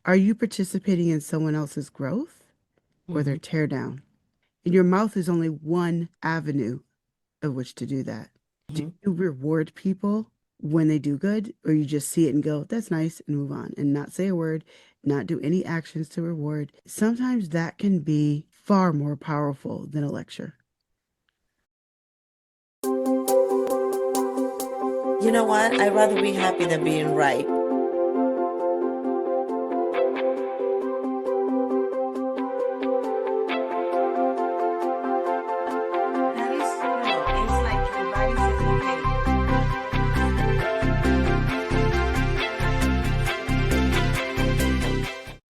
Are you participating in someone else's growth or their Mhm. teardown? And your mouth is only one avenue of which to do that. Do Mhm. you reward people when they do good, or you just see it and go, that's nice, and move on and not say a word, not do any actions to reward? Sometimes that can be far more powerful than a lecture. You know what? I'd rather be happy than being right. That is true. It's like your body says, okay.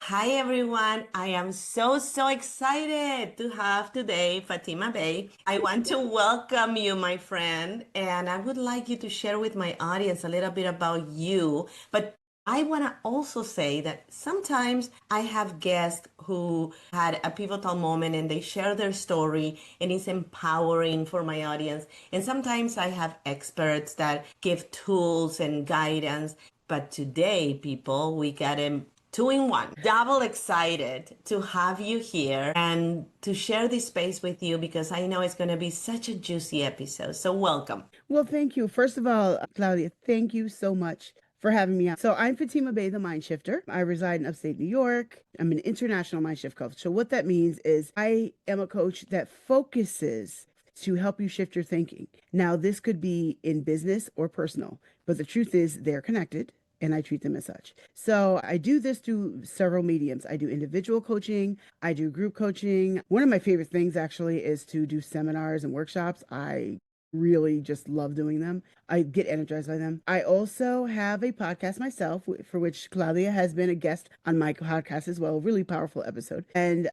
Hi everyone. I am so excited to have today Fatima Bey. I want to welcome you, my friend, and I would like you to share with my audience a little bit about you. But I want to also say that sometimes I have guests who had a pivotal moment and they share their story and it's empowering for my audience. And sometimes I have experts that give tools and guidance. But today, people, we got a two in one. Double excited to have you here and to share this space with you because I know it's going to be such a juicy episode. So, welcome. Well, thank you. First of all, Claudia, thank you so much for having me on. So I'm Fatima Bey, the Mindshifter. I reside in upstate New York. I'm an international Mindshift coach. So what that means is I am a coach that focuses to help you shift your thinking. Now, this could be in business or personal, but the truth is they're connected and I treat them as such. So I do this through several mediums. I do individual coaching, I do group coaching. One of my favorite things actually is to do seminars and workshops. I really just love doing them. I get energized by them. I also have a podcast myself, for which Claudia has been a guest on my podcast as well. Really powerful episode. And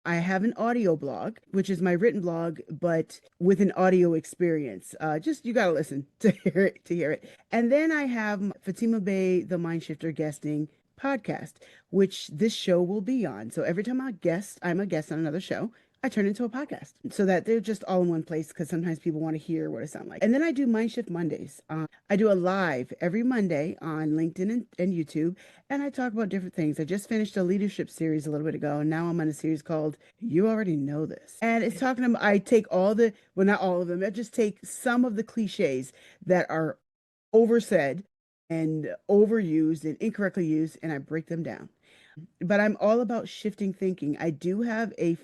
I have an audio blog, which is my written blog, but with an audio experience. Just you gotta listen to hear it. And then I have Fatima Bey, the Mindshifter guesting podcast, which this show will be on. So every time I'm a guest on another show. I turn into a podcast so that they're just all in one place because sometimes people want to hear what I sound like. And then I do Mindshift Mondays. I do a live every Monday on LinkedIn and YouTube, and I talk about different things. I just finished a leadership series a little bit ago, and now I'm on a series called You Already Know This. And it's talking about, I take well, not all of them, I just take some of the cliches that are oversaid and overused and incorrectly used, and I break them down. But I'm all about shifting thinking. I do have a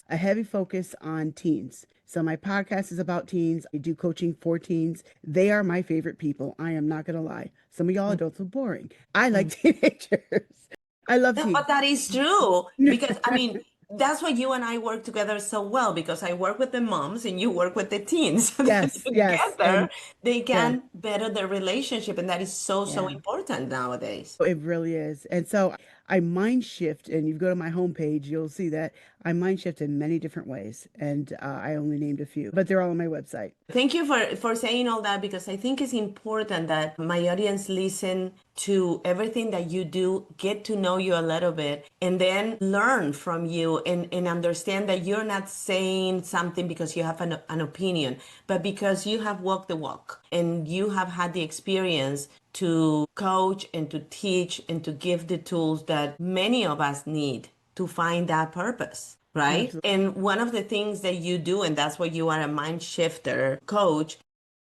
heavy focus on teens. So my podcast is about teens. I do coaching for teens. They are my favorite people. I am not going to lie. Some of y'all adults are boring. I like Mhm. teenagers. I love No, teens. but that is true because I mean, that's why you and I work together so well because I work with the moms and you work with the teens. So that Yes, yes. together, And they yeah, can better their relationship. And that is so yeah. important nowadays. It really is. And so I mind shift, and you go to my homepage, you'll see that I mind shift in many different ways. And I only named a few, but they're all on my website. Thank you for saying all that because I think it's important that my audience listen to everything that you do, get to know you a little bit, and then learn from you and understand that you're not saying something because you have an opinion, but because you have walked the walk and you have had the experience to coach and to teach and to give the tools that many of us need to find that purpose, right? Absolutely. And one of the things that you do, and that's why you are a mind shifter coach,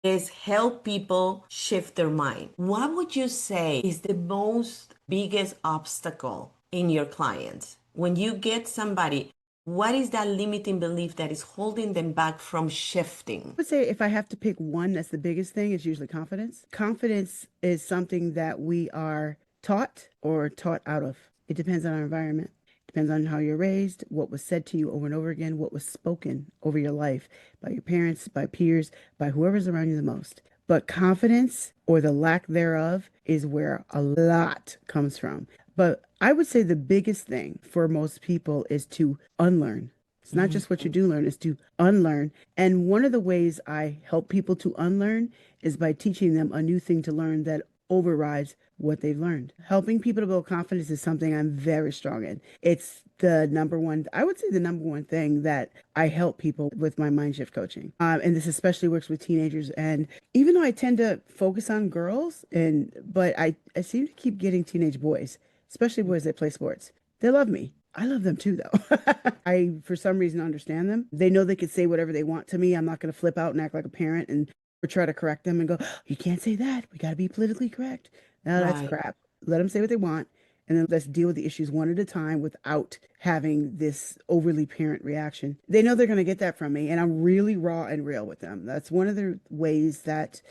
is help people shift their mind. What would you say is the most biggest obstacle in your clients? When you get somebody, what is that limiting belief that is holding them back from shifting? Would say if I have to pick one, that's the biggest thing, it's usually confidence. Confidence is something that we are taught or taught out of. It depends on our environment. Depends on how you're raised, what was said to you over and over again, what was spoken over your life by your parents, by peers, by whoever's around you the most. But confidence or the lack thereof is where a lot comes from. But I would say the biggest thing for most people is to unlearn. It's not just what you do learn, it's to unlearn. And one of the ways I help people to unlearn is by teaching them a new thing to learn that overrides what they've learned. Helping people to build confidence is something I'm very strong in. It's the number one, I would say the number one thing that I help people with my mind shift coaching. And this especially works with teenagers. And even though I tend to focus on girls, but I seem to keep getting teenage boys. especially boys that play sports. They love me. I love them too, though. I, for some reason, understand them. They know they can say whatever they want to me. I'm not going to flip out and act like a parent and or try to correct them and go, you can't say that. We got to be politically correct. No, that's Right. crap. Let them say what they want. And then let's deal with the issues one at a time without having this overly parent reaction. They know they're going to get that from me, and I'm really raw and real with them. That's one of the ways that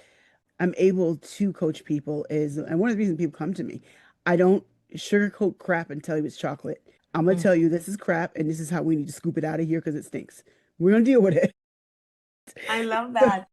I'm able to coach people is, and one of the reasons people come to me, I don't sugarcoat crap and tell you it's chocolate. I'm going to tell you this is crap and this is how we need to scoop it out of here because it stinks. We're going to deal with it. I love that.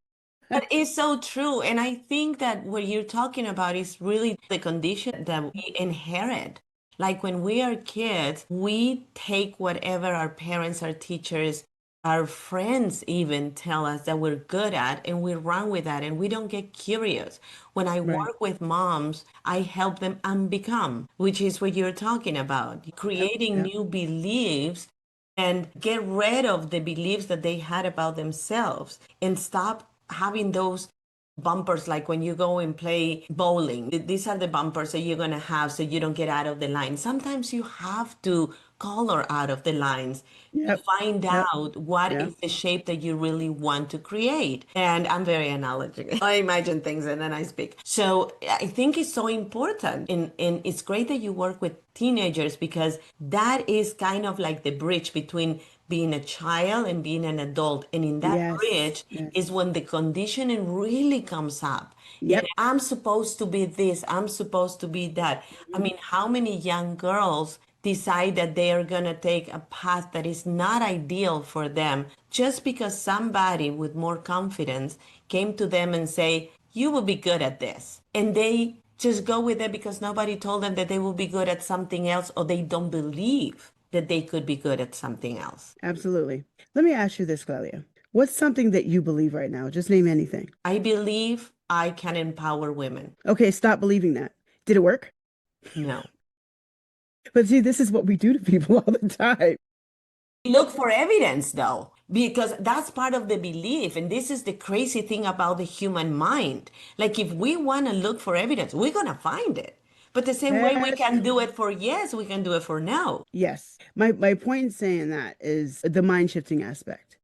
But it's so true. And I think that what you're talking about is really the condition that we inherit. Like when we are kids, we take whatever our parents, our teachers, our friends even tell us that we're good at, and we run with that and we don't get curious. When I Right. work with moms, I help them unbecome, which is what you're talking about, Yep. creating Yep. new beliefs and get rid of the beliefs that they had about themselves and stop having those bumpers like when you go and play bowling. These are the bumpers that you're going to have so you don't get out of the line. Sometimes you have to color out of the lines to Yep. find Yep. out what Yep. is the shape that you really want to create. And I'm very analogical. I imagine things and then I speak. So I think it's so important. And it's great that you work with teenagers because that is kind of like the bridge between being a child and being an adult. And in that Yes. bridge is Yes. when the conditioning really comes up. And Yep. I'm supposed to be this, I'm supposed to be that. I Mhm. mean, how many young girls decide that they are going to take a path that is not ideal for them just because somebody with more confidence came to them and say, you will be good at this. And they just go with it because nobody told them that they will be good at something else or they don't believe that they could be good at something else. Absolutely. Let me ask you this, Claudia. What's something that you believe right now? Just name anything. I believe I can empower women. Okay, stop believing that. Did it work? No. But see, this is what we do to people all the time. Look for evidence though, because that's part of the belief. And this is the crazy thing about the human mind. Like if we want to look for evidence, we're going to find it. But the same way we That's can do true. it for yes, we can do it for no. Yes. My point in saying that is the mind shifting aspect.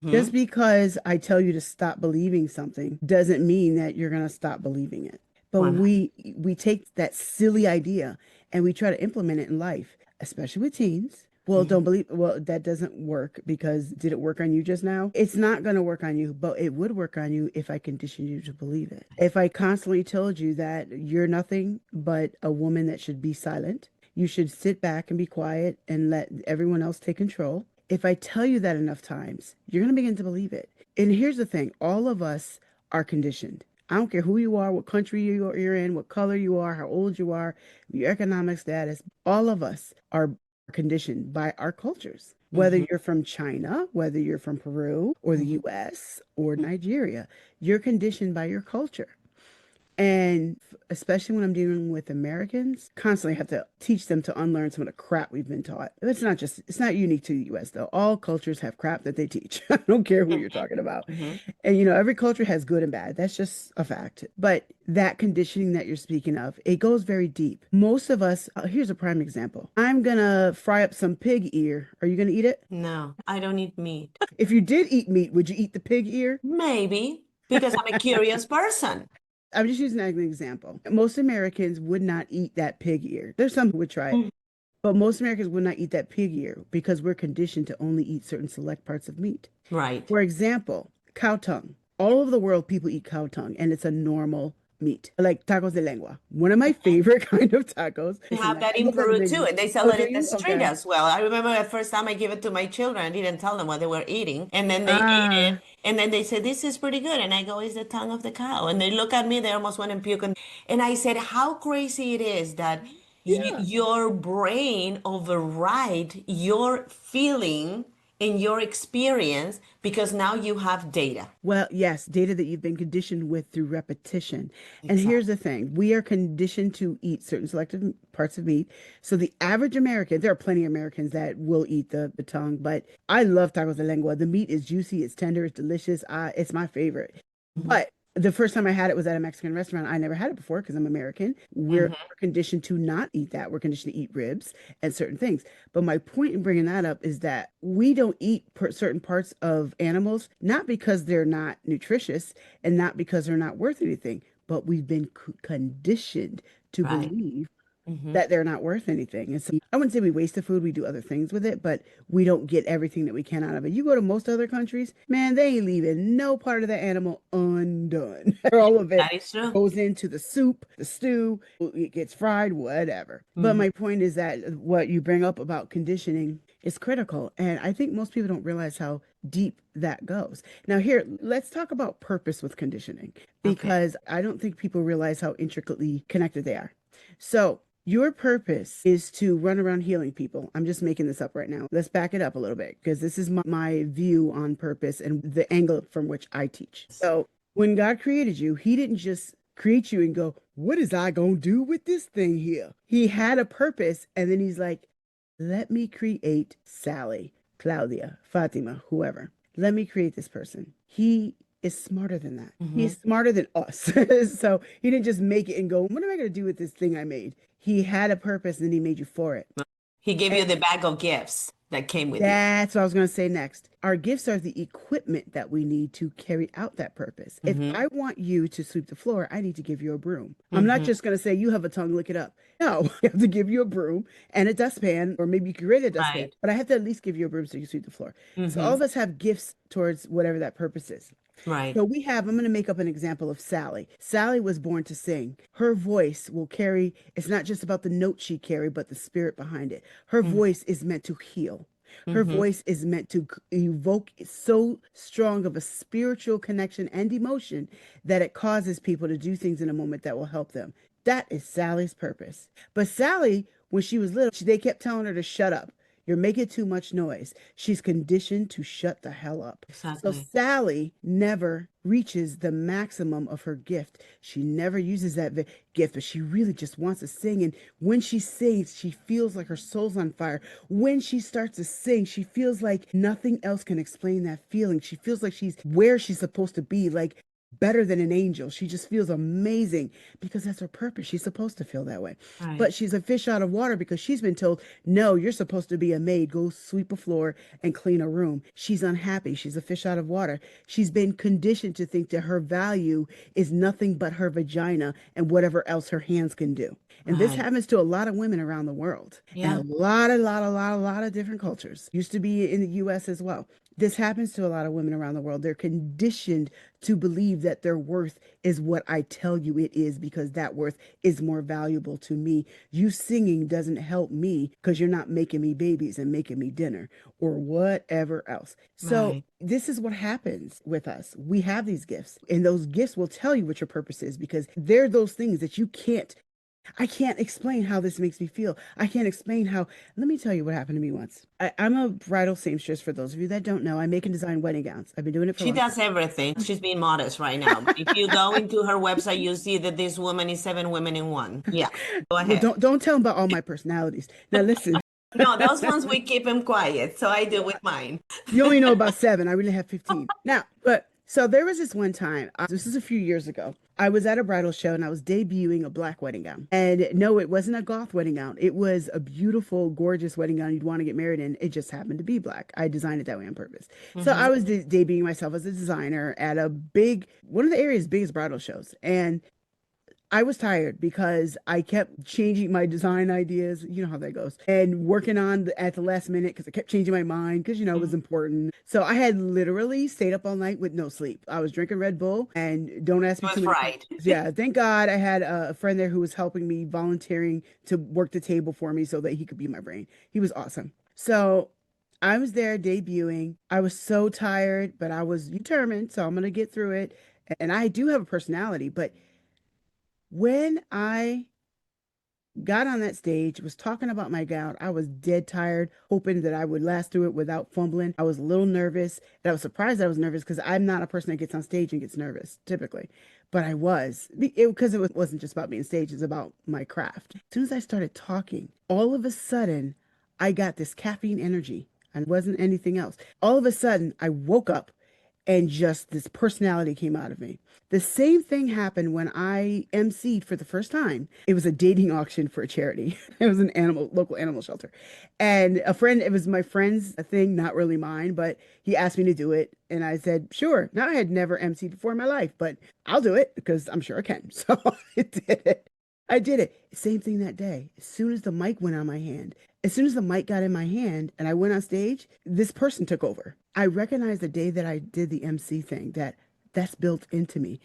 Hmm? Just because I tell you to stop believing something doesn't mean that you're going to stop believing it. But Why not? we take that silly idea and we try to implement it in life, especially with teens. Well, don't Mhm. believe, well, that doesn't work because did it work on you just now? It's not going to work on you, but it would work on you if I conditioned you to believe it. If I constantly told you that you're nothing but a woman that should be silent, you should sit back and be quiet and let everyone else take control. If I tell you that enough times, you're going to begin to believe it. And here's the thing, all of us are conditioned. I don't care who you are, what country you're in, what color you are, how old you are, your economic status. All of us are conditioned by our cultures. Whether Mhm. you're from China, whether you're from Peru or the Mhm. US or Nigeria, you're conditioned by your culture. And especially when I'm dealing with Americans, constantly have to teach them to unlearn some of the crap we've been taught. It's not unique to the US though. All cultures have crap that they teach. I don't care who you're talking about. Mhm. And every culture has good and bad. That's just a fact. But that conditioning that you're speaking of, it goes very deep. Most of us, here's a prime example. I'm gonna fry up some pig ear. Are you gonna eat it? No, I don't eat meat. If you did eat meat, would you eat the pig ear? Maybe because I'm a curious person. I'm just using that as an example. Most Americans would not eat that pig ear. There's some who would try it, Mm. but most Americans would not eat that pig ear because we're conditioned to only eat certain select parts of meat. Right. For example, cow tongue. All over the world, people eat cow tongue, and it's a normal meat, like tacos de lengua. One of my favorite kind of tacos. We Listen, have that that can in look on the Peru too, menu. and they sell Oh, it do in the you? street Okay. as well. I remember the first time I gave it to my children, I didn't tell them what they were eating, and then they ate it, Ah, and then they said, "This is pretty good," and I go, "It's the tongue of the cow," and they look at me, they almost want to puke, and I said, "How crazy it is that yeah. your brain override your feeling and your experience because now you have data." Well, yes, data that you've been conditioned with through repetition. And here's Exactly. the thing, we are conditioned to eat certain selective parts of meat. So the average American, there are plenty of Americans that will eat the tongue, but I love tacos de lengua. The meat is juicy, it's tender, it's delicious. It's my favorite. Mhm. But The first time I had it was at a Mexican restaurant. I never had it before because I'm American. We're Hmm. conditioned to not eat that. We're conditioned to eat ribs and certain things. But my point in bringing that up is that we don't eat certain parts of animals, not because they're not nutritious and not because they're not worth anything, but we've been conditioned to Right. believe Hmm. that they're not worth anything. And so I wouldn't say we waste the food. We do other things with it, but we don't get everything that we can out of it. You go to most other countries, man, they ain't leaving no part of the animal undone. All of it That is true. goes into the soup, the stew, it gets fried, whatever. But Hmm. my point is that what you bring up about conditioning is critical. And I think most people don't realize how deep that goes. Now, here, let's talk about purpose with conditioning, Okay. because I don't think people realize how intricately connected they are. So, your purpose is to run around healing people. I'm just making this up right now. Let's back it up a little bit because this is my view on purpose and the angle from which I teach. So, when God created you, He didn't just create you and go, "What is I going to do with this thing here?" He had a purpose, and then He's like, "Let me create Sally, Claudia, Fatima, whoever. Let me create this person." He is smarter than that. Hmm. He's smarter than us. So he didn't just make it and go, "What am I going to do with this thing I made?" He had a purpose and he made you for it. He gave you And the bag of gifts that came with you. that's what I was going to say next. Our gifts are the equipment that we need to carry out that purpose. If Hmm. I want you to sweep the floor, I need to give you a broom. I'm not Hmm. just going to say, "You have a tongue, lick it up." No, I have to give you a broom and a dustpan, or maybe you can create a dustpan, Right. but I have to at least give you a broom so you can sweep the floor. So all Hmm. of us have gifts towards whatever that purpose is. Right. So I'm going to make up an example of Sally. Sally was born to sing. Her voice will carry, it's not just about the note she carried, but the spirit behind it. Her voice is meant to heal. Her Mm-hmm. voice is meant to evoke so strong of a spiritual connection and emotion that it causes people to do things in a moment that will help them. That is Sally's purpose. But Sally, when she was little, they kept telling her to shut up. "You're making too much noise." She's conditioned to shut the hell up. So Exactly. Sally never reaches the maximum of her gift. She never uses that gift, but she really just wants to sing. And when she sings, she feels like her soul's on fire. When she starts to sing, she feels like nothing else can explain that feeling. She feels like she's where she's supposed to be, like better than an angel. She just feels amazing because that's her purpose. She's supposed to feel that way. Right. But she's a fish out of water because she's been told, "No, you're supposed to be a maid. Go sweep a floor and clean a room." She's unhappy. She's a fish out of water. She's been conditioned to think that her value is nothing but her vagina and whatever else her hands can do. And this Right. happens to a lot of women around the world and Yeah. a lot of different cultures. Used to be in the US as well. This happens to a lot of women around the world. They're conditioned to believe that their worth is what I tell you it is because that worth is more valuable to me. You singing doesn't help me because you're not making me babies and making me dinner or whatever else. So, Right. this is what happens with us. We have these gifts, and those gifts will tell you what your purpose is because they're those things that I can't explain how this makes me feel. I can't explain how. Let me tell you what happened to me once. I'm a bridal seamstress. For those of you that don't know, I make and design wedding gowns. I've been doing it for a She long does everything. She's being modest right now. But if you go into her website, you see that this woman is seven women in one. Yeah. Go Well, ahead. don't tell them about all my personalities. Now listen, No, those ones we keep them quiet. So I do with mine. you only know about seven. I really have 15. Now, but so there was this one time, this is a few years ago. I was at a bridal show and I was debuting a black wedding gown. And no, it wasn't a goth wedding gown. It was a beautiful, gorgeous wedding gown you'd want to get married in. It just happened to be black. I designed it that way on purpose. So I Hmm. was debuting myself as a designer at one of the area's biggest bridal shows. And I was tired because I kept changing my design ideas. You know how that goes. And working on at the last minute because I kept changing my mind because, it was important. So I had literally stayed up all night with no sleep. I was drinking Red Bull and don't ask It me too was many right. questions. Yeah, thank God I had a friend there who was helping me volunteering to work the table for me so that he could be my brain. He was awesome. So I was there debuting. I was so tired, but I was determined. So I'm going to get through it. And I do have a personality, but when I got on that stage, was talking about my gown, I was dead tired, hoping that I would last through it without fumbling. I was a little nervous, and I was surprised I was nervous because I'm not a person that gets on stage and gets nervous typically. But I was because wasn't just about being stage, it's about my craft. As soon as I started talking, all of a sudden, I got this caffeine energy and it wasn't anything else. All of a sudden, I woke up and just this personality came out of me. The same thing happened when I emceed for the first time. It was a dating auction for a charity. It was an local animal shelter. And a friend, it was my friend's thing, not really mine, but he asked me to do it. And I said, sure. Now I had never emceed before in my life, but I'll do it because I'm sure I can. So I did it. I did it. Same thing that day. As soon as the mic went on my hand, as soon as the mic got in my hand and I went on stage, this person took over. I recognized the day that I did the MC thing that that's built into me.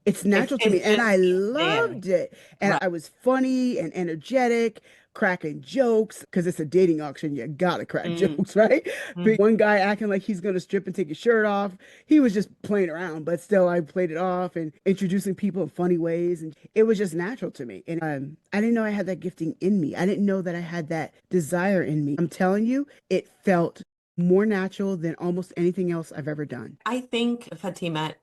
It's natural to me It's and just I there. loved it. And Right. I was funny and energetic, cracking jokes because it's a dating auction. You gotta crack Mm, jokes, right? mm. But one guy acting like he's gonna strip and take his shirt off. He was just playing around, but still I played it off and introducing people in funny ways. And it was just natural to me. And I didn't know I had that gifting in me. I didn't know that I had that desire in me. I'm telling you, it felt more natural than almost anything else I've ever done. I think, Fatima,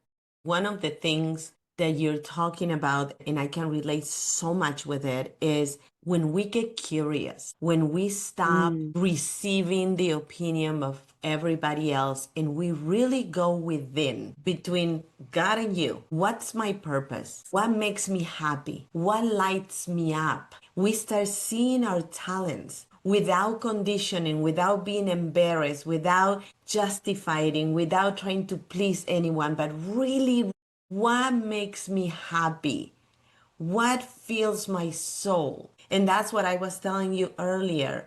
one of the things that you're talking about, and I can relate so much with it, is when we get curious, when we stop Mm, receiving the opinion of everybody else, and we really go within between God and you. What's my purpose? What makes me happy? What lights me up? We start seeing our talents without conditioning, without being embarrassed, without justifying, without trying to please anyone, but really what makes me happy? What fills my soul? And that's what I was telling you earlier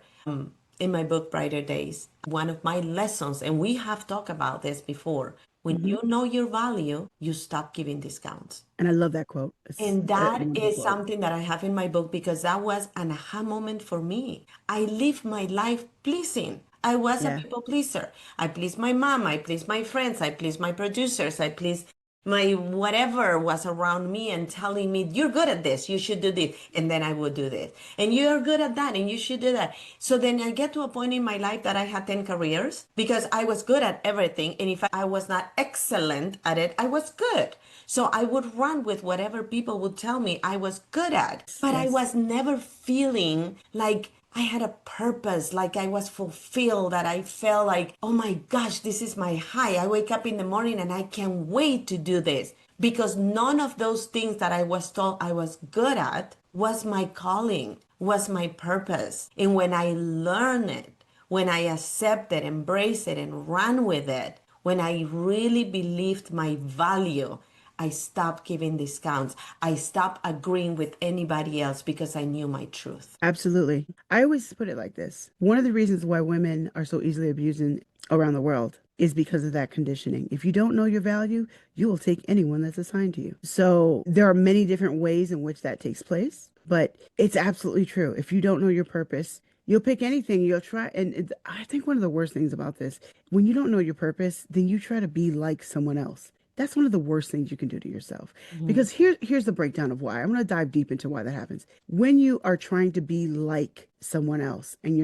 in my book, Brighter Days. One of my lessons, and we have talked about this before, when mhm. you know your value, you stop giving discounts. And I love that quote. It's And a that wonderful is quote. something that I have in my book because that was an aha moment for me. I live my life pleasing. I was a Yeah. people pleaser. I pleased my mom. I pleased my friends. I pleased my producers. I pleased my whatever was around me and telling me, you're good at this. You should do this. And then I would do this. And you're good at that. And you should do that. So then I get to a point in my life that I had 10 careers because I was good at everything. And if I was not excellent at it, I was good. So I would run with whatever people would tell me I was good at. But I Yes. was never feeling like I had a purpose, like I was fulfilled, that I felt like, oh my gosh, this is my high. I wake up in the morning and I can't wait to do this. Because none of those things that I was told I was good at was my calling, was my purpose. And when I learned it, when I accepted, embraced it, and ran with it, when I really believed my value, I stopped giving discounts. I stopped agreeing with anybody else because I knew my truth. Absolutely. I always put it like this. One of the reasons why women are so easily abused around the world is because of that conditioning. If you don't know your value, you will take anyone that's assigned to you. So there are many different ways in which that takes place, but it's absolutely true. If you don't know your purpose, you'll pick anything, you'll try. And I think one of the worst things about this, when you don't know your purpose, then you try to be like someone else. That's one of the worst things you can do to yourself. Mhm. Because here's the breakdown of why. I'm going to dive deep into why that happens. When you are trying to be like someone else and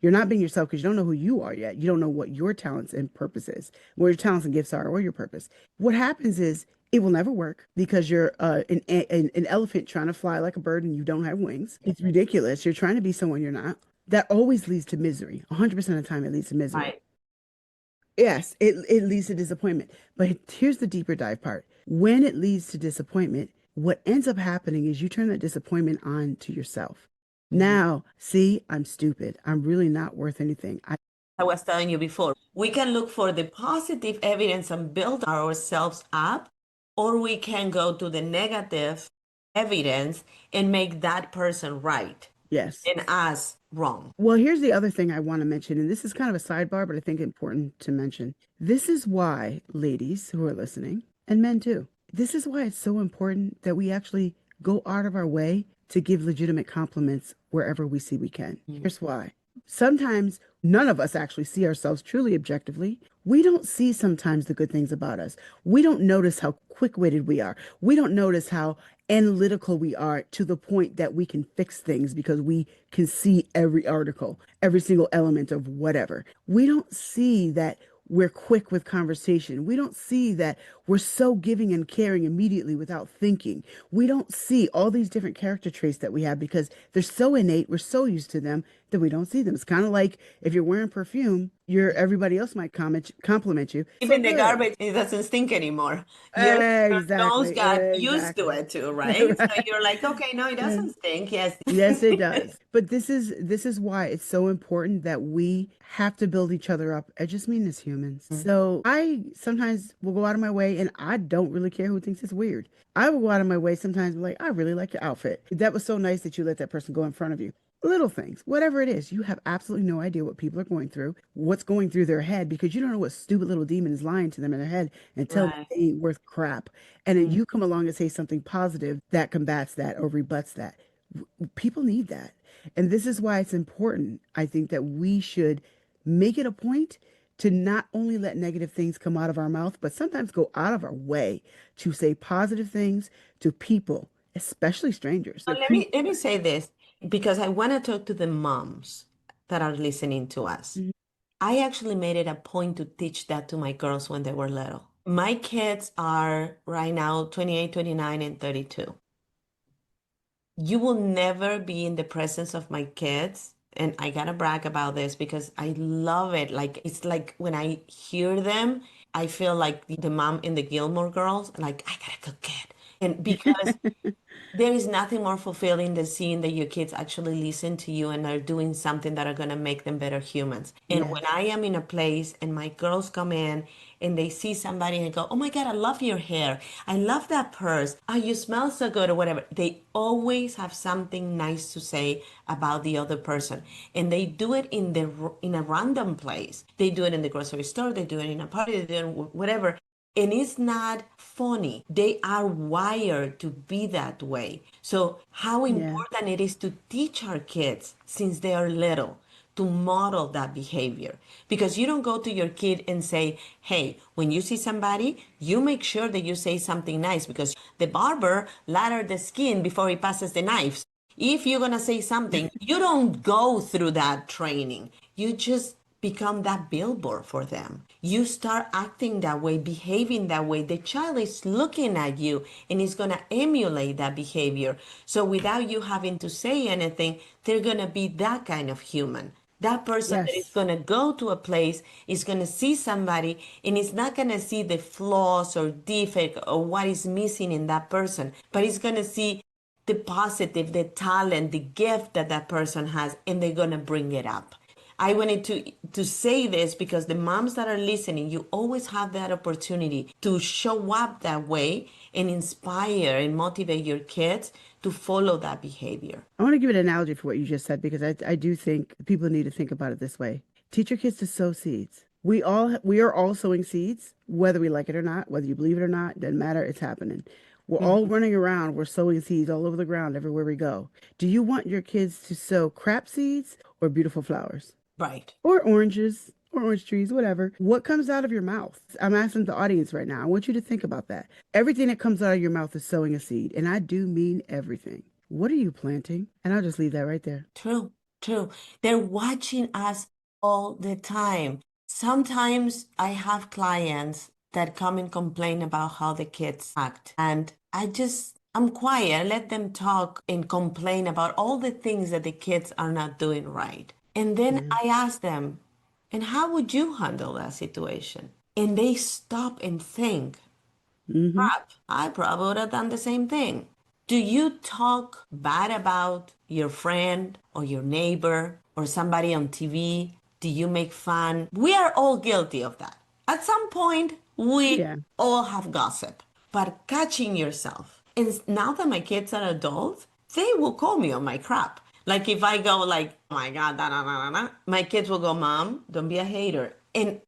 you're not being yourself because you don't know who you are yet. You don't know what your talents and purpose is, what your talents and gifts are, or your purpose. What happens is it will never work because you're an elephant trying to fly like a bird and you don't have wings. It's ridiculous. You're trying to be someone you're not. That always leads to misery. 100% of the time, it leads to misery. Right. Yes, it leads to disappointment. But here's the deeper dive part. When it leads to disappointment, what ends up happening is you turn that disappointment on to yourself. Mhm. Now, see, I'm stupid. I'm really not worth anything. I was telling you before, we can look for the positive evidence and build ourselves up, or we can go to the negative evidence and make that person right Yes. and us wrong. Well, here's the other thing I want to mention, and this is kind of a sidebar, but I think important to mention. This is why, ladies who are listening, and men too, this is why it's so important that we actually go out of our way to give legitimate compliments wherever we see we can. Here's why. Sometimes none of us actually see ourselves truly objectively. We don't see sometimes the good things about us. We don't notice how quick-witted we are. We don't notice how analytical we are to the point that we can fix things because we can see every article, every single element of whatever. We don't see that we're quick with conversation. We don't see that we're so giving and caring immediately without thinking. We don't see all these different character traits that we have because they're so innate, we're so used to them that we don't see them. It's kind of like if you're wearing perfume, everybody else might compliment you. So Even the good. garbage, it doesn't stink anymore. Your nose Exactly. got used to Exactly. it too, right? So Right. you're like, okay, no, it doesn't stink. Yes. Yes, it does. But this is why it's so important that we have to build each other up. I just mean as humans. So I sometimes will go out of my way, and I don't really care who thinks it's weird. I will go out of my way sometimes, and be like, I really like your outfit. That was so nice that you let that person go in front of you. Little things, whatever it is, you have absolutely no idea what people are going through, what's going through their head, because you don't know what stupid little demon is lying to them in their head and telling them Right. they ain't worth crap. And then you come along and say something positive that combats that or rebuts that. People need that. And this is why it's important, I think, that we should make it a point to not only let negative things come out of our mouth, but sometimes go out of our way to say positive things to people, especially strangers. So let me say this because I want to talk to the moms that are listening to us. Mhm. I actually made it a point to teach that to my girls when they were little. My kids are right now 28, 29, and 32. You will never be in the presence of my kids. And I gotta brag about this because I love it. Like, it's like when I hear them, I feel like the mom in the Gilmore Girls, like, I got a good kid. And because there is nothing more fulfilling than seeing that your kids actually listen to you and are doing something that are going to make them better humans. And when Yes. I am in a place and my girls come in and they see somebody and go, oh my God, I love your hair. I love that purse. Oh, you smell so good or whatever. They always have something nice to say about the other person. And they do it in a random place. They do it in the grocery store. They do it in a party. They do it whatever. And it's not funny. They are wired to be that way. So, how Yeah. important it is to teach our kids since they are little to model that behavior. Because you don't go to your kid and say, hey, when you see somebody, you make sure that you say something nice because the barber lathered the skin before he passes the knives. If you're going to say something, you don't go through that training. You just become that billboard for them. You start acting that way, behaving that way. The child is looking at you and is going to emulate that behavior. So without you having to say anything, they're going to be that kind of human. That person that is Yes. going to go to a place is going to see somebody and is not going to see the flaws or defect or what is missing in that person, but it's going to see the positive, the talent, the gift that that person has, and they're going to bring it up. I wanted to say this because the moms that are listening, you always have that opportunity to show up that way and inspire and motivate your kids to follow that behavior. I want to give an analogy for what you just said because I do think people need to think about it this way. Teach your kids to sow seeds. We are all sowing seeds, whether we like it or not, whether you believe it or not, doesn't matter, it's happening. We're all Mhm. running around, we're sowing seeds all over the ground everywhere we go. Do you want your kids to sow crap seeds or beautiful flowers? Right. Or oranges or orange trees, whatever. What comes out of your mouth? I'm asking the audience right now. I want you to think about that. Everything that comes out of your mouth is sowing a seed, and I do mean everything. What are you planting? And I'll just leave that right there. True, true. They're watching us all the time. Sometimes I have clients that come and complain about how the kids act. And I'm quiet. I let them talk and complain about all the things that the kids are not doing right. And then Yeah. I ask them, and how would you handle that situation? And they stop and think, Mm-hmm. crap, I probably would have done the same thing. Do you talk bad about your friend or your neighbor or somebody on TV? Do you make fun? We are all guilty of that. At some point, we Yeah. all have gossip. But catching yourself. And now that my kids are adults, they will call me on my crap. Like if I go like, oh my God, da, da, da, da, da, my kids will go, Mom, don't be a hater. And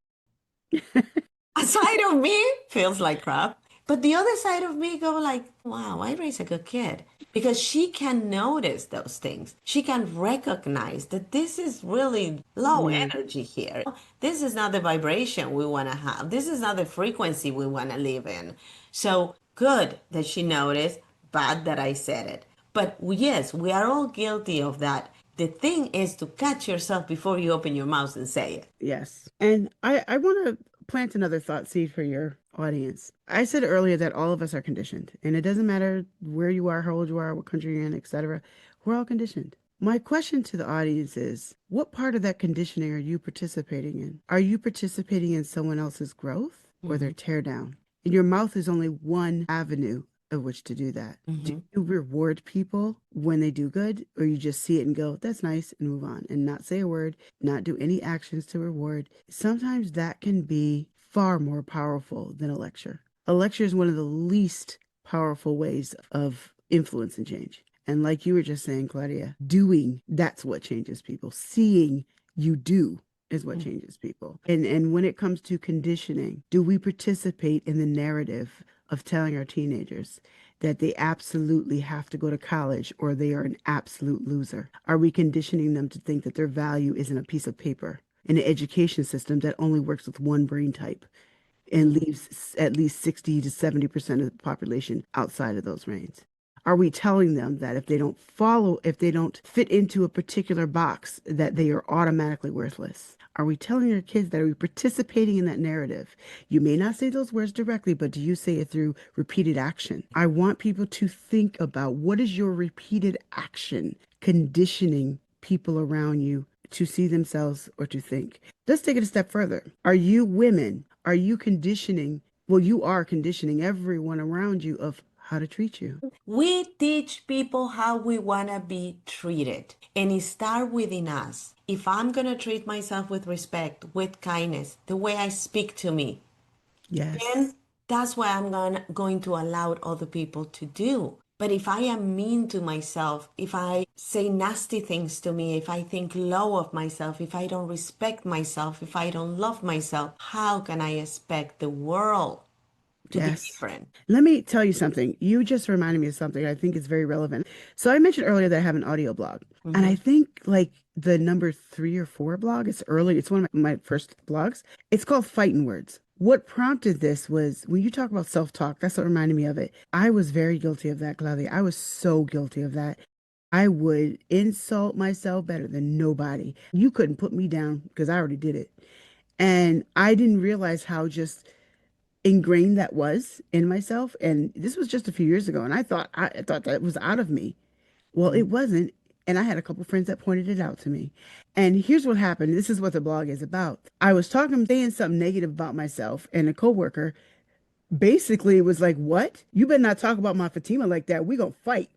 a side of me feels like crap, but the other side of me go like, wow, I raised a good kid because she can notice those things. She can recognize that this is really low Yeah. energy here. This is not the vibration we want to have. This is not the frequency we want to live in. So good that she noticed, bad that I said it. But yes, we are all guilty of that. The thing is to catch yourself before you open your mouth and say it. Yes. And I want to plant another thought seed for your audience. I said earlier that all of us are conditioned, and it doesn't matter where you are, how old you are, what country you're in, etc. We're all conditioned. My question to the audience is, what part of that conditioning are you participating in? Are you participating in someone else's growth or their Mhm. teardown? And your mouth is only one avenue of which to do that. Do Mhm. you reward people when they do good, or you just see it and go, that's nice, and move on and not say a word, not do any actions to reward? Sometimes that can be far more powerful than a lecture. A lecture is one of the least powerful ways of influence and change. And like you were just saying, Claudia, doing, that's what changes people. Seeing you do is what Mhm. changes people. And when it comes to conditioning, do we participate in the narrative of telling our teenagers that they absolutely have to go to college or they are an absolute loser? Are we conditioning them to think that their value isn't a piece of paper in an education system that only works with one brain type and Mhm. leaves at least 60 to 70% of the population outside of those reins? Are we telling them that if they don't fit into a particular box, that they are automatically worthless? Are we telling our kids that? Are we participating in that narrative? You may not say those words directly, but do you say it through repeated action? I want people to think about, what is your repeated action conditioning people around you to see themselves or to think? Let's take it a step further. Are you women? Are you conditioning? Well, you are conditioning everyone around you of how to treat you. We teach people how we want to be treated, and it starts within us. If I'm going to treat myself with respect, with kindness, the way I speak to me, Yes. then that's what I'm going to allow other people to do. But if I am mean to myself, if I say nasty things to me, if I think low of myself, if I don't respect myself, if I don't love myself, how can I expect the world to be Yes. different? Let me tell you something. You just reminded me of something I think is very relevant. So I mentioned earlier that I have an audio blog, and I Mhm. think like the number 3 or 4 blog, it's early. It's one of my first blogs. It's called Fighting Words. What prompted this was when you talk about self-talk, that's what reminded me of it. I was very guilty of that, Claudia. I was so guilty of that. I would insult myself better than nobody. You couldn't put me down because I already did it. And I didn't realize how just ingrained that was in myself. And this was just a few years ago. And I thought that was out of me. Well, it wasn't. And I had a couple friends that pointed it out to me. And here's what happened. This is what the blog is about. I was saying something negative about myself, and a coworker basically was like, "What? You better not talk about my Fatima like that. We gonna fight."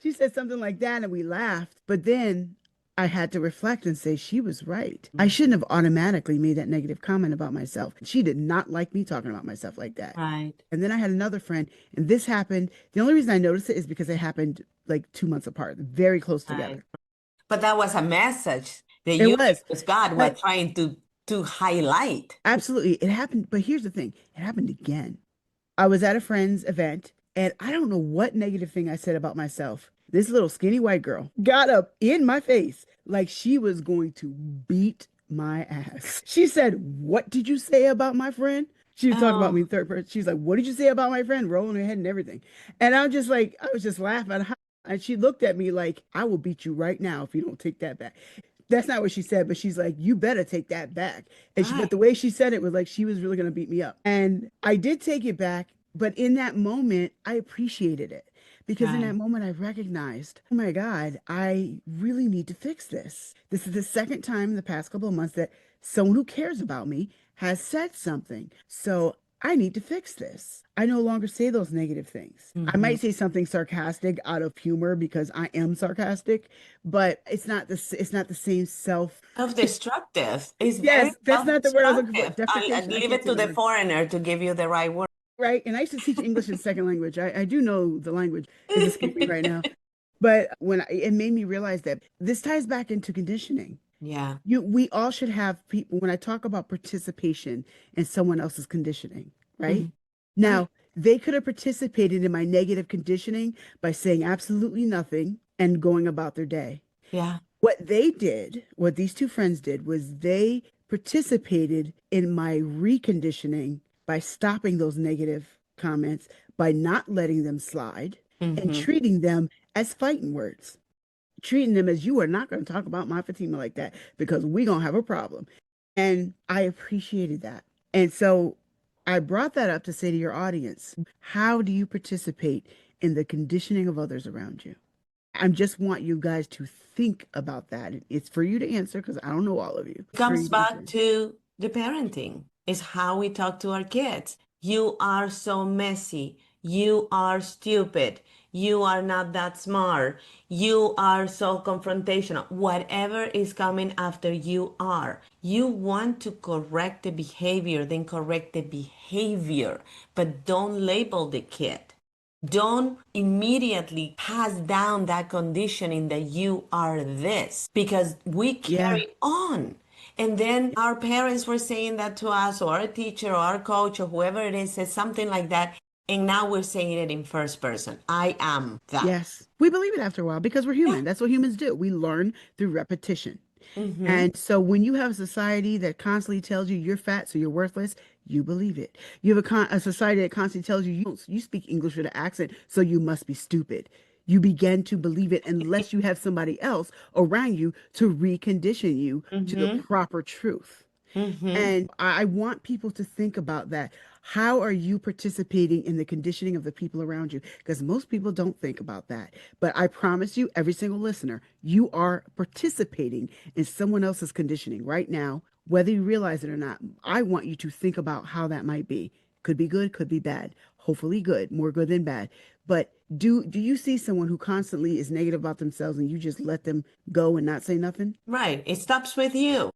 She said something like that, and we laughed. But then I had to reflect and say she was right. I Mhm. shouldn't have automatically made that negative comment about myself. She did not like me talking about myself like that. Right. And then I had another friend, and this happened. The only reason I noticed it is because it happened like 2 months apart, very close Right. together. But that was a message that It you, was, as God, were but trying to highlight. absolutely, it happened. But here's the thing, it happened again. I was at a friend's event, and I don't know what negative thing I said about myself. This little skinny white girl got up in my face like she was going to beat my ass. She said, "What did you say about my friend?" She was talking about me Oh, in third person. She's like, "What did you say about my friend?" Rolling her head and everything. And I'm just like, I was just laughing. And she looked at me like, "I will beat you right now if you don't take that back." That's not what she said, but she's like, "You better take that back." But right, the way she said it was like she was really going to beat me up. And I did take it back, but in that moment, I appreciated it because in that right. moment, I recognized, oh my God, I really need to fix this. This is the second time in the past couple of months that someone who cares about me has said something. So I need to fix this. I no longer say those negative things. I Hmm. might say something sarcastic out of humor because I am sarcastic, but it's not the same self. Self-destructive. It's very Yes, that's not the word I was looking for. self-destructive. I'll Deprecation. I leave can't it say to the the word. foreigner to give you the right word. Right. And I used to teach English as a second language. I do know the language is escaping me right now. But it made me realize that this ties back into conditioning. Yeah. We all should have people, when I talk about participation in someone else's conditioning, right? Mhm. Right. Now, they could have participated in my negative conditioning by saying absolutely nothing and going about their day. Yeah. What these two friends did was they participated in my reconditioning by stopping those negative comments, by not letting them slide and Hmm. treating them as fighting words, treating them as, you are not going to talk about my Fatima like that because we're going to have a problem. And I appreciated that. And so I brought that up to say to your audience, how do you participate in the conditioning of others around you? I just want you guys to think about that. It's for you to answer because I don't know all of you. It's for you Comes to back answer. to the parenting. Is how we talk to our kids. You are so messy. You are stupid. You are not that smart. You are so confrontational. Whatever is coming after you are. You want to correct the behavior, then correct the behavior, but don't label the kid. Don't immediately pass down that conditioning that you are this because we Yeah. carry on. And then our parents were saying that to us, or our teacher, or our coach, or whoever it is, says something like that. And now we're saying it in first person. I am that. Yes. We believe it after a while because we're Yeah. human. That's what humans do. We learn through repetition. Mm-hmm. And so when you have a society that constantly tells you you're fat, so you're worthless, you believe it. You have a society that constantly tells you you speak English with an accent, so you must be stupid. You begin to believe it unless you have somebody else around you to recondition you to the Mm-hmm. proper truth. Mm-hmm. And I want people to think about that. How are you participating in the conditioning of the people around you? Because most people don't think about that. But I promise you, every single listener, you are participating in someone else's conditioning right now, whether you realize it or not. I want you to think about how that might be. Could be good, could be bad. Hopefully good, more good than bad. But do you see someone who constantly is negative about themselves and you just let them go and not say nothing? Right. It stops with you.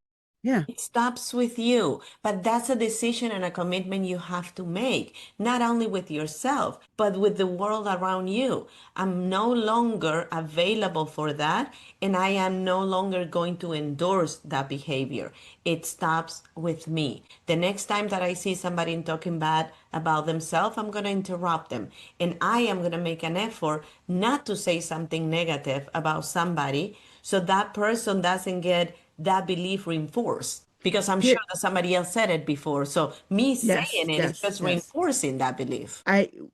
Yeah. It stops with you, but that's a decision and a commitment you have to make, not only with yourself, but with the world around you. I'm no longer available for that, and I am no longer going to endorse that behavior. It stops with me. The next time that I see somebody talking bad about themselves, I'm going to interrupt them, and I am going to make an effort not to say something negative about somebody so that person doesn't get that belief reinforced because I'm Here. sure that somebody else said it before. So me Yes, saying it is yes, just yes. reinforcing that belief.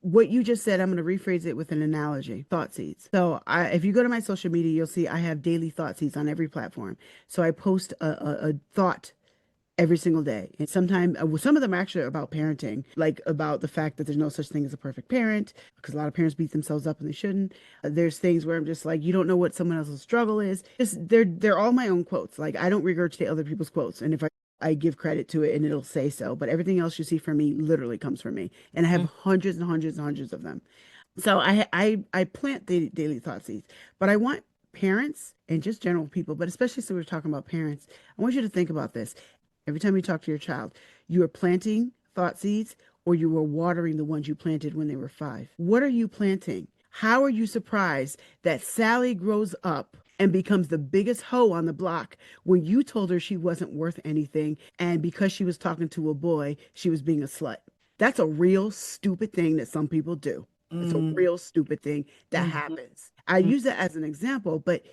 What you just said, I'm going to rephrase it with an analogy, thought seeds. So if you go to my social media, you'll see I have daily thought seeds on every platform. So I post a thought every single day. And sometimes some of them are actually about parenting, like about the fact that there's no such thing as a perfect parent, because a lot of parents beat themselves up and they shouldn't. There's things where I'm just like, you don't know what someone else's struggle is. Just they're all my own quotes. Like I don't regurgitate other people's quotes. And if I give credit to it and it'll say so, but everything else you see from me literally comes from me. And I have hundreds and hundreds and hundreds of them. So I plant the daily thought seeds, but I want parents and just general people, but especially since we're talking about parents, I want you to think about this. Every time you talk to your child, you are planting thought seeds or you are watering the ones you planted when they were 5. What are you planting? How are you surprised that Sally grows up and becomes the biggest hoe on the block when you told her she wasn't worth anything and because she was talking to a boy, she was being a slut? That's a real stupid thing that some people do. It's a Mm-hmm. real stupid thing that happens. I use that as an example, but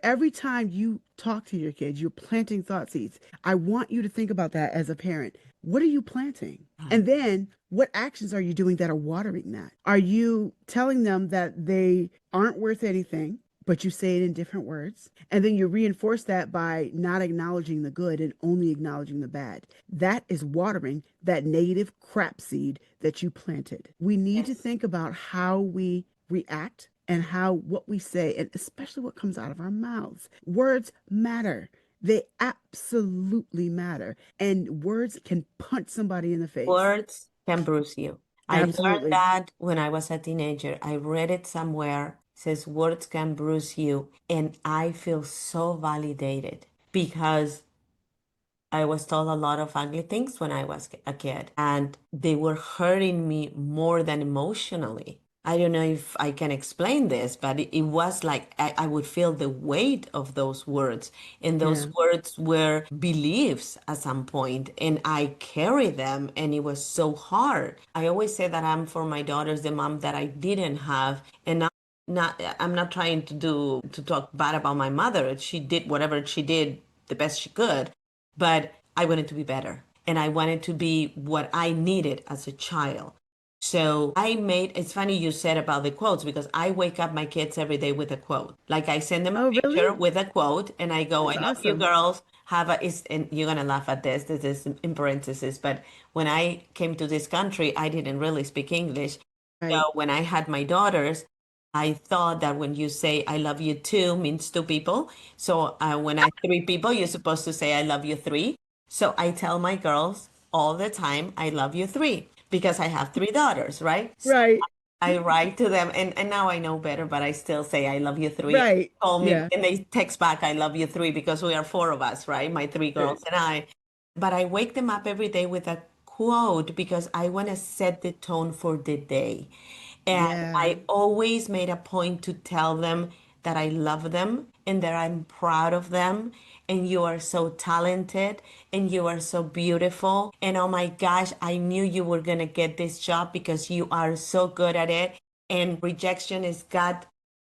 every time you talk to your kids, you're planting thought seeds. I want you to think about that as a parent. What are you planting? Right. And then what actions are you doing that are watering that? Are you telling them that they aren't worth anything, but you say it in different words? And then you reinforce that by not acknowledging the good and only acknowledging the bad. That is watering that negative crap seed that you planted. We need to Yes. think about how we react and how what we say, and especially what comes out of our mouths. Words matter. They absolutely matter. And words can punch somebody in the face. Words can bruise you. I learned Absolutely. that when I was a teenager. I read it somewhere. It says words can bruise you. And I feel so validated because I was told a lot of ugly things when I was a kid, and they were hurting me more than emotionally. I don't know if I can explain this, but it was like I would feel the weight of those words. And those Yeah. words were beliefs at some point, and I carried them, and it was so hard. I always say that I'm for my daughters the mom that I didn't have. And I'm not trying to talk bad about my mother. She did whatever she did the best she could, but I wanted to be better and I wanted to be what I needed as a child. So it's funny you said about the quotes because I wake up my kids every day with a quote. Like I send them a Oh, picture really? with a quote and I go, I That's love you awesome. girls. And you're going to laugh at this is in parentheses, but when I came to this country, I didn't really speak English. So Right. when I had my daughters, I thought that when you say I love you two means two people. So when I three people, you're supposed to say I love you three. So I tell my girls all the time, I love you three, because I have three daughters, right? So Right. I write to them, and now I know better, but I still say I love you three. Right. Call me, Yeah. and they text back, I love you three, because we are four of us, right? My three Right. girls and I. But I wake them up every day with a quote because I want to set the tone for the day. And Yeah. I always made a point to tell them that I love them and that I'm proud of them. And you are so talented and you are so beautiful. And oh my gosh, I knew you were going to get this job because you are so good at it. And rejection is God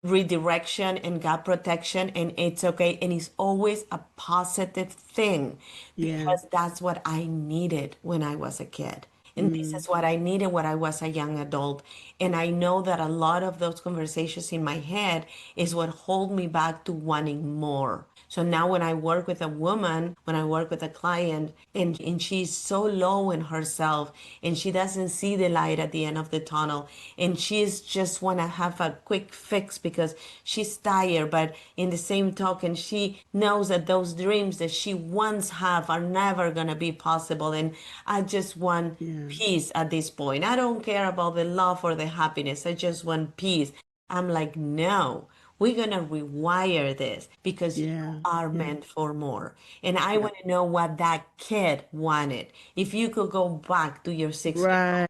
redirection and God protection, and it's okay. And it's always a positive thing Yeah. because that's what I needed when I was a kid. And this Mm. is what I needed when I was a young adult. And I know that a lot of those conversations in my head is what hold me back to wanting more. So now when I work with a woman, when I work with a client, and she's so low in herself and she doesn't see the light at the end of the tunnel, and she's just want to have a quick fix because she's tired, but in the same token, she knows that those dreams that she once have are never going to be possible. And I just want Yeah. peace at this point. I don't care about the love or the happiness. I just want peace. I'm like, no, we're going to rewire this because you Yeah. are Yeah. meant for more. And I Yeah. want to know what that kid wanted. If you could go back to your 6 year, Right.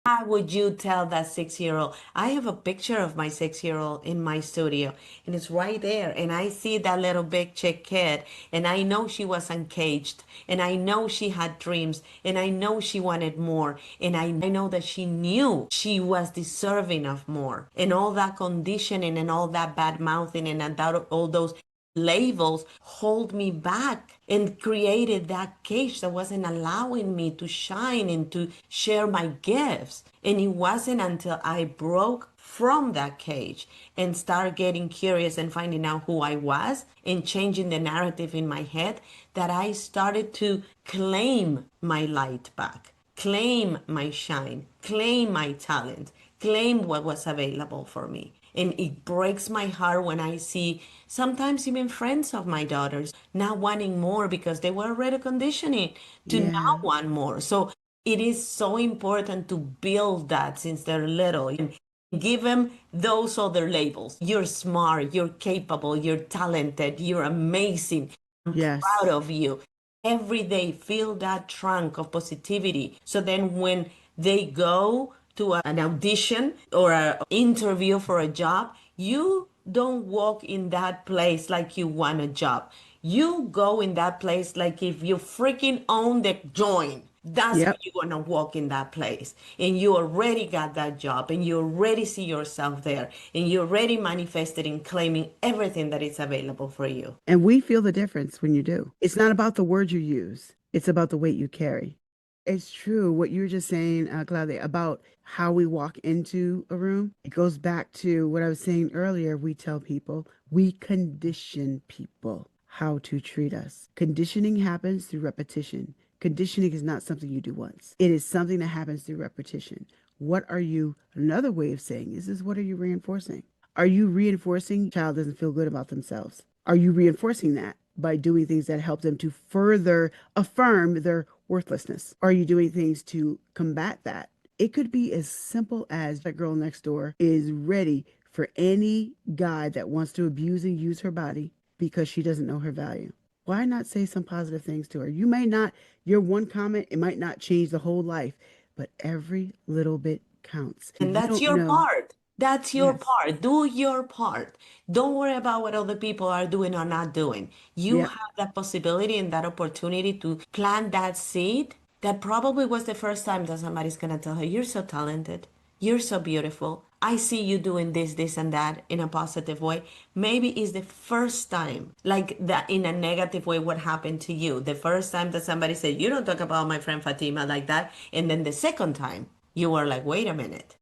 how would you tell that 6 year old? I have a picture of my 6 year old in my studio, and it's right there. And I see that little big chick kid, and I know she was uncaged, and I know she had dreams, and I know she wanted more, and I know that she knew she was deserving of more. And all that conditioning and all that bad mouthing and all those labels hold me back and created that cage that wasn't allowing me to shine and to share my gifts. And it wasn't until I broke from that cage and started getting curious and finding out who I was and changing the narrative in my head that I started to claim my light back, claim my shine, claim my talent, claim what was available for me. And it breaks my heart when I see sometimes even friends of my daughters not wanting more because they were already conditioning to Yeah. not want more. So it is so important to build that since they're little and give them those other labels. You're smart, you're capable, you're talented, you're amazing. I'm proud Yes. of you. Every day, feel that trunk of positivity. So then when they go to an audition or an interview for a job, you don't walk in that place like you want a job. You go in that place like if you freaking own the joint. That's how Yep. you're gonna walk in that place. And you already got that job and you already see yourself there and you already manifested in claiming everything that is available for you. And we feel the difference when you do. It's not about the words you use, it's about the weight you carry. It's true what you were just saying, Claudia, about how we walk into a room. It goes back to what I was saying earlier. We tell people, we condition people how to treat us. Conditioning happens through repetition. Conditioning is not something you do once, it is something that happens through repetition. What are you, another way of saying is what are you reinforcing? Are you reinforcing the child doesn't feel good about themselves? Are you reinforcing that by doing things that help them to further affirm their worthlessness? Are you doing things to combat that? It could be as simple as that girl next door is ready for any guy that wants to abuse and use her body because she doesn't know her value. Why not say some positive things to her? You may not, your one comment, it might not change the whole life, but every little bit counts. And You that's don't your know. part. That's your Yes. part. Do your part. Don't worry about what other people are doing or not doing. You Yep. have that possibility and that opportunity to plant that seed that probably was the first time that somebody's going to tell her, you're so talented. You're so beautiful. I see you doing this, this, and that in a positive way. Maybe it's the first time, like that in a negative way, what happened to you. The first time that somebody said, you don't talk about my friend Fatima like that. And then the second time, you were like, wait a minute.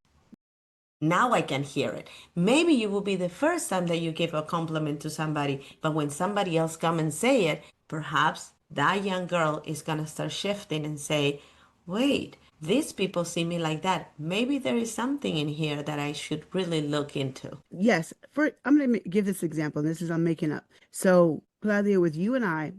Now I can hear it. Maybe you will be the first time that you give a compliment to somebody, but when somebody else come and say it, perhaps that young girl is gonna start shifting and say, wait, these people see me like that. Maybe there is something in here that I should really look into. Yes, for I'm going to give this example. This is I'm making up. So, Claudia, with you and I,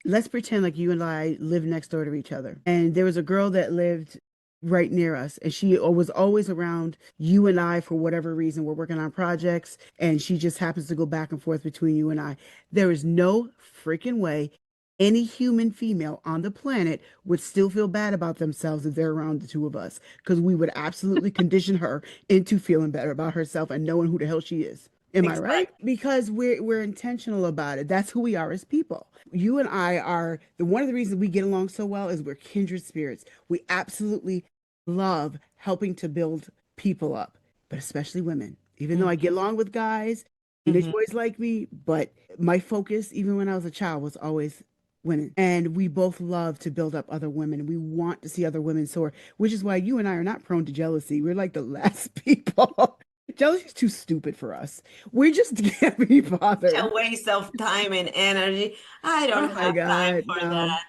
let's pretend like you and I live next door to each other. And there was a girl that lived right near us, and she was always around you and I for whatever reason. We're working on projects, and she just happens to go back and forth between you and I. There is no freaking way any human female on the planet would still feel bad about themselves if they're around the two of us, because we would absolutely condition her into feeling better about herself and knowing who the hell she is. Am I right? Exactly. Because we're intentional about it. That's who we are as people. You and I are the one of the reasons we get along so well is we're kindred spirits. We absolutely love helping to build people up, but especially women. Even though I get along with guys, teenage Mm-hmm. boys like me, but my focus, even when I was a child, was always women. And we both love to build up other women. We want to see other women soar, which is why you and I are not prone to jealousy. We're like the last people. Jealousy is too stupid for us. We just can't be A bothered. waste of time and energy. I Oh don't my have time God, for no. that.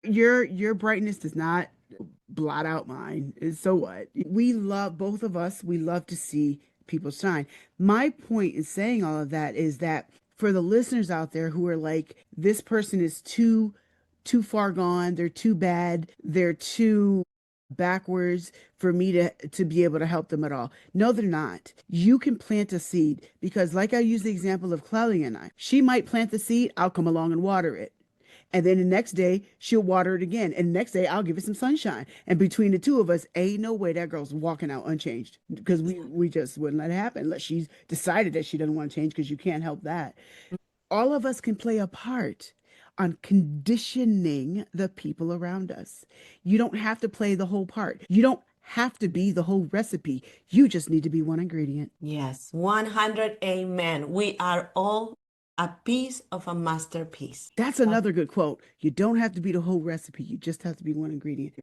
Your brightness does not blot out mine. So what? We love both of us. We love to see people shine. My point in saying all of that is that for the listeners out there who are like, this person is too far gone, they're too bad, they're too backwards for me to be able to help them at all. No, they're not. You can plant a seed because like I use the example of Claudia and I. She might plant the seed, I'll come along and water it. And then the next day, she'll water it again. And the next day, I'll give it some sunshine. And between the two of us, ain't no way that girl's walking out unchanged because we just wouldn't let it happen unless she's decided that she doesn't want to change because you can't help that. All of us can play a part on conditioning the people around us. You don't have to play the whole part. You don't have to be the whole recipe. You just need to be one ingredient. Yes, 100 amen. We are all a piece of a masterpiece. That's another good quote. You don't have to be the whole recipe. You just have to be one ingredient.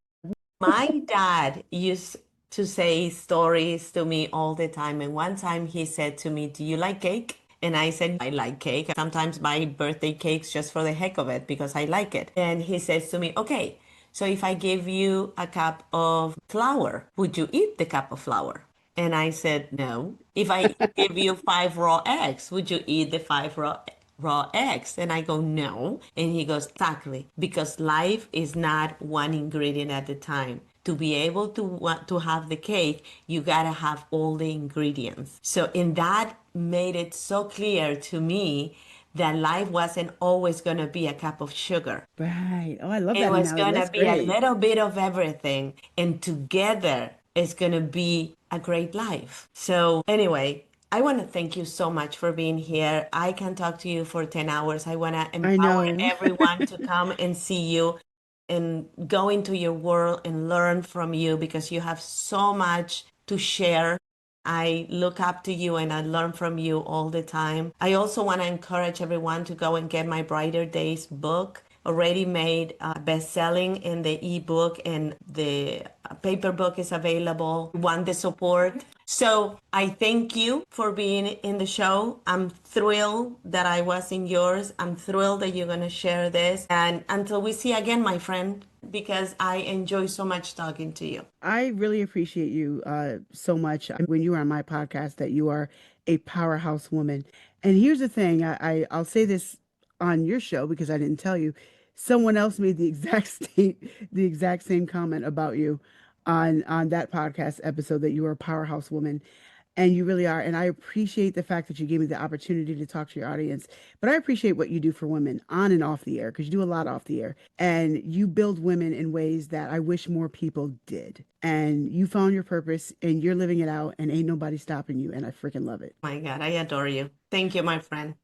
My dad used to say stories to me all the time. And one time he said to me, "Do you like cake?" And I said, "I like cake. I sometimes buy birthday cakes just for the heck of it because I like it." And he says to me, "Okay, so if I give you a cup of flour, would you eat the cup of flour?" And I said, "No." "If I give you five raw eggs, would you eat the five raw eggs?" And I go, "No." And he goes, "Exactly, because life is not one ingredient at a time. To be able to want to have the cake, you gotta have all the ingredients." So, in that made it so clear to me that life wasn't always gonna be a cup of sugar. Right. Oh, I love It that was analogy. gonna That's be a great. little bit of everything, and together it's gonna be a great life. So, anyway, I want to thank you so much for being here. I can talk to you for 10 hours. I want to I empower know. everyone to come and see you and go into your world and learn from you because you have so much to share. I look up to you and I learn from you all the time. I also want to encourage everyone to go and get my Brighter Days book, already made best-selling in the ebook, and the paper book is available. Want the support? So I thank you for being in the show. I'm thrilled that I was in yours. I'm thrilled that you're going to share this. And until we see again, my friend, because I enjoy so much talking to you. I really appreciate you so much when you are on my podcast that you are a powerhouse woman. And here's the thing, I'll say this on your show because I didn't tell you. Someone else made the exact same comment about you on that podcast episode that you are a powerhouse woman. And you really are. And I appreciate the fact that you gave me the opportunity to talk to your audience. But I appreciate what you do for women on and off the air because you do a lot off the air. And you build women in ways that I wish more people did. And you found your purpose and you're living it out and ain't nobody stopping you. And I freaking love it. My God, I adore you. Thank you, my friend.